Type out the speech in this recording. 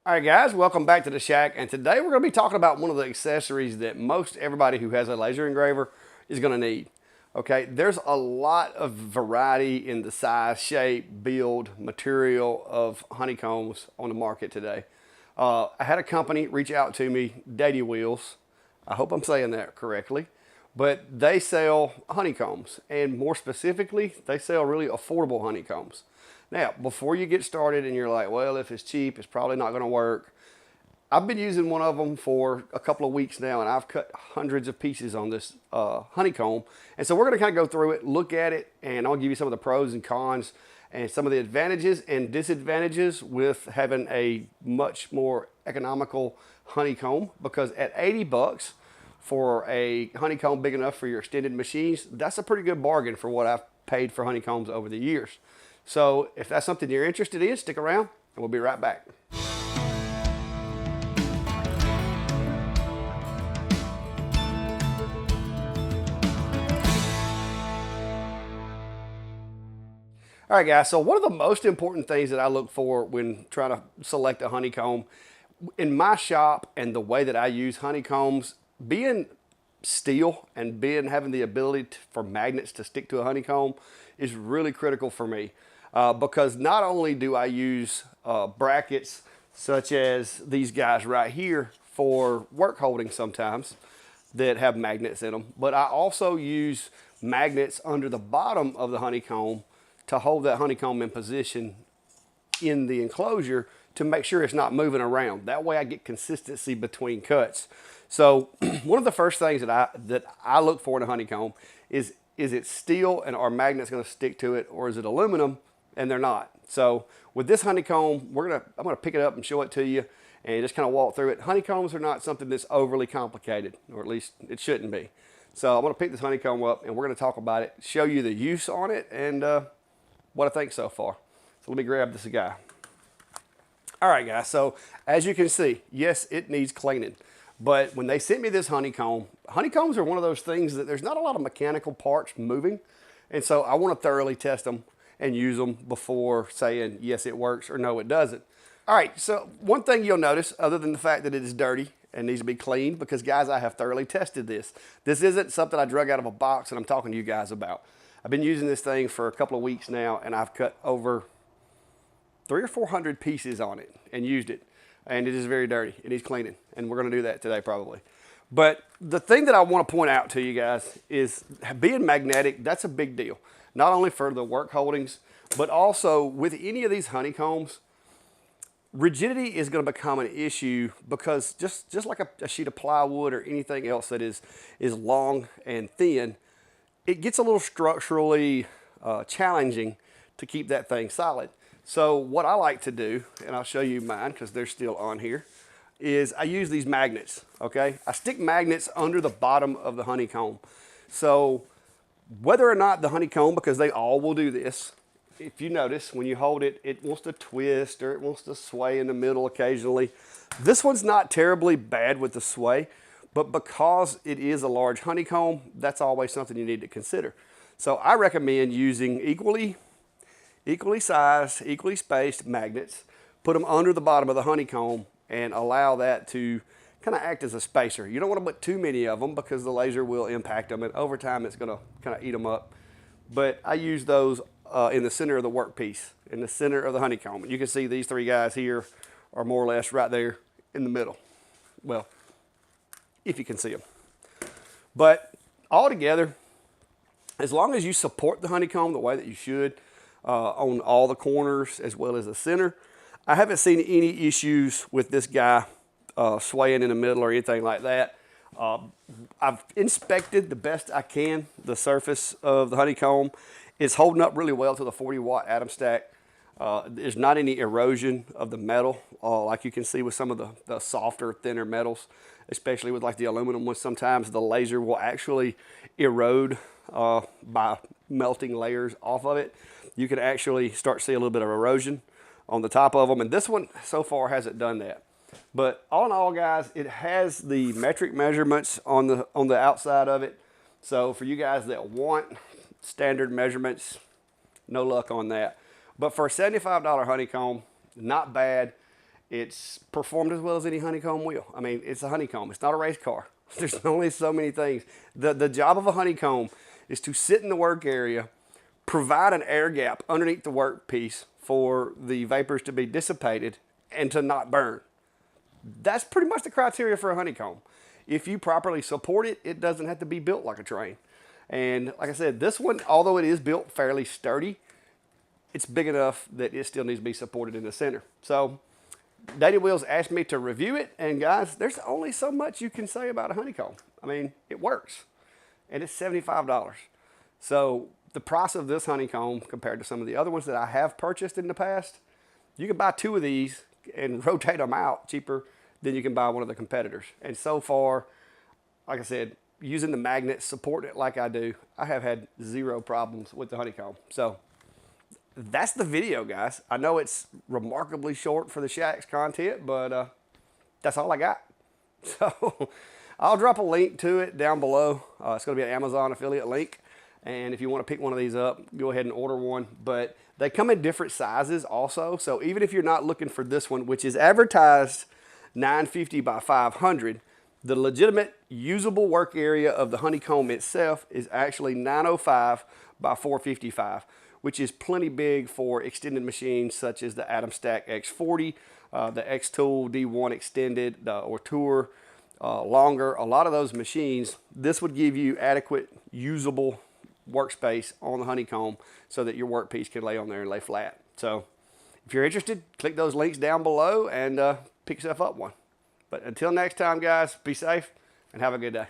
All right, guys, welcome back to the shack. And today we're going to be talking about one of the accessories that most everybody who has a laser engraver is going to need. Okay, there's a lot of variety in the size, shape, build, material of honeycombs on the market today. I had a company reach out to me, Dadywheels. I hope I'm saying that correctly. But they sell honeycombs, and more specifically, they sell really affordable honeycombs. Now, before you get started and you're like, well, if it's cheap, it's probably not going to work. I've been using one of them for a couple of weeks now, and I've cut hundreds of pieces on this honeycomb. And so we're going to kind of go through it, look at it, and I'll give you some of the pros and cons and some of the advantages and disadvantages with having a much more economical honeycomb, because at 80 bucks for a honeycomb big enough for your extended machines, that's a pretty good bargain for what I've paid for honeycombs over the years. So if that's something you're interested in, stick around and we'll be right back. All right, guys, so one of the most important things that I look for when trying to select a honeycomb in my shop and the way that I use honeycombs, being steel and having the ability for magnets to stick to a honeycomb is really critical for me. Because not only do I use brackets such as these guys right here for work holding sometimes that have magnets in them, but I also use magnets under the bottom of the honeycomb to hold that honeycomb in position in the enclosure to make sure it's not moving around. That way I get consistency between cuts. So one of the first things that I look for in a honeycomb is it steel and are magnets going to stick to it, or is it aluminum and they're not? So with this honeycomb, I'm gonna pick it up and show it to you and just kind of walk through it. Honeycombs are not something that's overly complicated, or at least it shouldn't be. So I'm gonna pick this honeycomb up and we're gonna talk about it, show you the use on it, and what I think so far. So let me grab this guy. All right, guys, so as you can see, yes, it needs cleaning. But when they sent me this honeycomb, honeycombs are one of those things that there's not a lot of mechanical parts moving. And so I want to thoroughly test them and use them before saying, yes, it works, or no, it doesn't. All right, so one thing you'll notice, other than the fact that it is dirty and needs to be cleaned, because guys, I have thoroughly tested this. This isn't something I drug out of a box and I'm talking to you guys about. I've been using this thing for a couple of weeks now, and I've cut over 300 or 400 pieces on it and used it. And it is very dirty. It needs cleaning, and we're going to do that today probably. But the thing that I want to point out to you guys is being magnetic, that's a big deal. Not only for the work holdings, but also with any of these honeycombs, rigidity is going to become an issue, because just like a sheet of plywood or anything else that is long and thin, it gets a little structurally challenging to keep that thing solid. So what I like to do, and I'll show you mine because they're still on here, is I use these magnets, okay? I stick magnets under the bottom of the honeycomb. So whether or not the honeycomb, because they all will do this, if you notice, when you hold it, it wants to twist or it wants to sway in the middle occasionally. This one's not terribly bad with the sway, but because it is a large honeycomb, that's always something you need to consider. So I recommend using equally sized, equally spaced magnets, put them under the bottom of the honeycomb, and allow that to kind of act as a spacer. You don't want to put too many of them because the laser will impact them, and over time it's going to kind of eat them up. But I use those in the center of the workpiece, in the center of the honeycomb. And you can see these three guys here are more or less right there in the middle. Well, if you can see them. But all together, as long as you support the honeycomb the way that you should, on all the corners as well as the center, I haven't seen any issues with this guy swaying in the middle or anything like that. I've inspected the best I can the surface of the honeycomb. It's holding up really well to the 40-watt atom stack. There's not any erosion of the metal like you can see with some of the softer, thinner metals, especially with like the aluminum ones. Sometimes the laser will actually erode by melting layers off of it. You can actually start to see a little bit of erosion on the top of them, and this one so far hasn't done that. But all in all, guys, it has the metric measurements on the outside of it. So for you guys that want standard measurements, no luck on that. But for a $75 honeycomb, not bad. It's performed as well as any honeycomb will. I mean, it's a honeycomb. It's not a race car. There's only so many things. The job of a honeycomb is to sit in the work area, provide an air gap underneath the workpiece for the vapors to be dissipated and to not burn. That's pretty much the criteria for a honeycomb. If you properly support it, it doesn't have to be built like a train. And like I said, this one, although it is built fairly sturdy, it's big enough that it still needs to be supported in the center. So Dadywheels asked me to review it, and guys, there's only so much you can say about a honeycomb. I mean, it works, and it's $75. So the price of this honeycomb compared to some of the other ones that I have purchased in the past, you can buy 2 of these and rotate them out cheaper than you can buy one of the competitors. And so far, like I said, using the magnet, supporting it like I do, I have had 0 problems with the honeycomb. So that's the video, guys. I know it's remarkably short for the Shacks content, but that's all I got. So I'll drop a link to it down below. It's going to be an Amazon affiliate link. And if you want to pick one of these up, go ahead and order one. But they come in different sizes also. So even if you're not looking for this one, which is advertised 950 by 500, the legitimate usable work area of the honeycomb itself is actually 905 by 455, which is plenty big for extended machines such as the Atom Stack X40, the X-Tool D1 Extended or Tour, longer. A lot of those machines, this would give you adequate usable workspace on the honeycomb so that your workpiece can lay on there and lay flat. So if you're interested, click those links down below and pick yourself up one. But until next time, guys, be safe and have a good day.